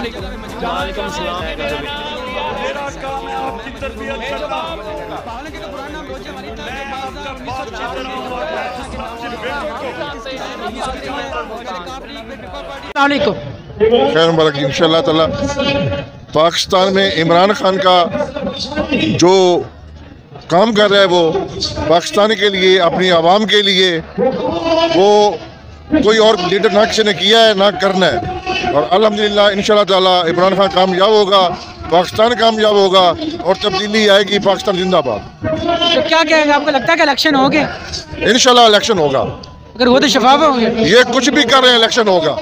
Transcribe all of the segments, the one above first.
मेरा काम है आपकी तरबियत करना। खैर मुबारक इंशाअल्लाह ताला। पाकिस्तान में इमरान खान का जो काम कर रहा है वो पाकिस्तान के लिए, अपनी आवाम के लिए, वो कोई और लीडर ना किसी ने किया है ना करना है। और अल्हम्दुलिल्लाह इंशाअल्लाह ताला इमरान खान कामयाब होगा, पाकिस्तान कामयाब होगा और तब्दीली आएगी। पाकिस्तान जिंदाबाद। तो क्या कहेंगे, आपको लगता है कि इलेक्शन होंगे? इंशाअल्लाह इलेक्शन होगा। अगर वो तो शफाफ होंगे। ये कुछ भी कर रहे हैं, इलेक्शन होगा।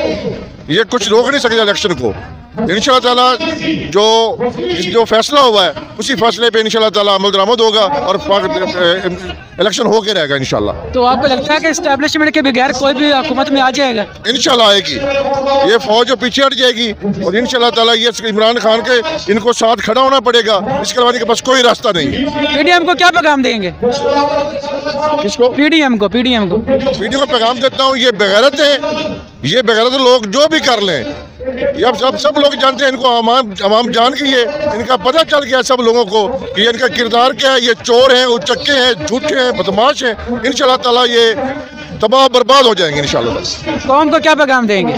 ये कुछ रोक नहीं सकते इलेक्शन को। इंशाअल्लाह ताला जो फैसला हुआ है उसी फैसले पे इंशाअल्लाह ताला अमल दरामद होगा और इलेक्शन होके रहेगा इंशाअल्लाह। तो आपको लगता है कि एस्टेब्लिशमेंट के बगैर कोई भी हुकूमत में आ जाएगा? इंशाअल्लाह आएगी। ये फौज पीछे हट जाएगी और इंशाअल्लाह ताला ये इमरान खान के इनको साथ खड़ा होना पड़ेगा। इसके अलावा इनके पास कोई रास्ता नहीं है। पीडीएम को क्या पैगाम देंगे? किसको? पीडीएम को को पैगाम देता हूँ, ये बेगैरत है। ये बेगैरत लोग जो भी कर लें, अब सब लोग जानते हैं इनको, आवाम जान के ये इनका पता चल गया सब लोगों को कि इनका किरदार क्या है। ये चोर हैं, उचक्के हैं, झूठे हैं, बदमाश हैं। इंशाअल्लाह ताला ये तबाह बर्बाद हो जाएंगे इंशाअल्लाह। कौम को क्या पैगाम देंगे?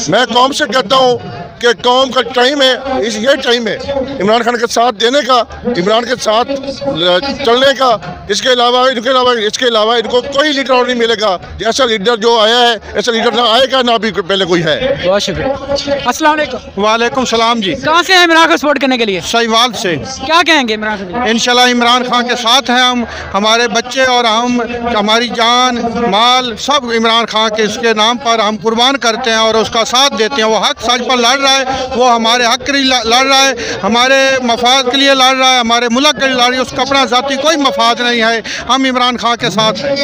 मैं कौम से कहता हूँ कि कौम का टाइम है, ये टाइम है इमरान खान के साथ देने का, इमरान के साथ चलने का। इसके अलावा इनको कोई लीडर और नहीं मिलेगा। ऐसा लीडर जो आया है ऐसा लीडर ना आएगा ना भी पहले कोई है। बहुत शुक्रिया। अस्सलाम वालेकुम। वालेकुम सलाम जी। कहाँ से हैं इमरान को सपोर्ट करने के लिए? सहीवाल से। क्या कहेंगे इमरान खान? इंशाल्लाह इमरान खान के साथ हैं हम, हमारे बच्चे और हम, हमारी जान माल सब इमरान खान के इसके नाम पर हम कुर्बान करते हैं और उसका साथ देते हैं। वो हक सच पर लड़ रहा है, वो हमारे हक के लिए लड़ रहा है, हमारे मफाद के लिए लड़ रहा है, हमारे मुल्क के लिए लड़ रहा है। उसका अपना जाती कोई मफाद नहीं है। हम इमरान खान के साथ हैं।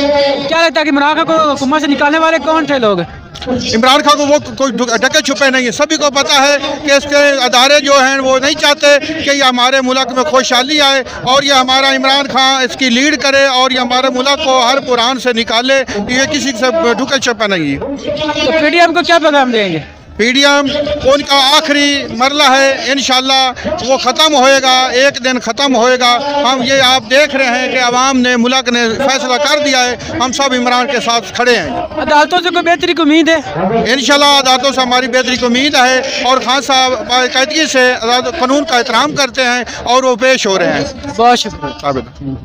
क्या लगता है कि इमरान खान को हुकूमत से निकालने वाले कौन थे लोग? इमरान खान को वो कोई ढके छुपे नहीं है। सभी को पता है कि इसके अदारे जो हैं वो नहीं चाहते कि ये हमारे मुल्क में खुशहाली आए और ये हमारा इमरान खान इसकी लीड करे और ये हमारे मुल्क को हर कुरान से निकाले। ये किसी से ढके छुपे नहीं है। तो पीडीएम को क्या पैगाम देंगे? पीडीएम उनका आखिरी मरला है, इंशाल्लाह वो ख़त्म होएगा, एक दिन ख़त्म होएगा। हम ये आप देख रहे हैं कि अवाम ने, मुल्क ने फैसला कर दिया है। हम सब इमरान के साथ खड़े हैं। अदालतों से कोई बेहतरी की उम्मीद है? इंशाल्लाह अदालतों से हमारी बेहतरी की उम्मीद है और खान साहब बाकायदगी से कानून का एहतराम करते हैं और वो पेश हो रहे हैं। बहुत शुक्रिया।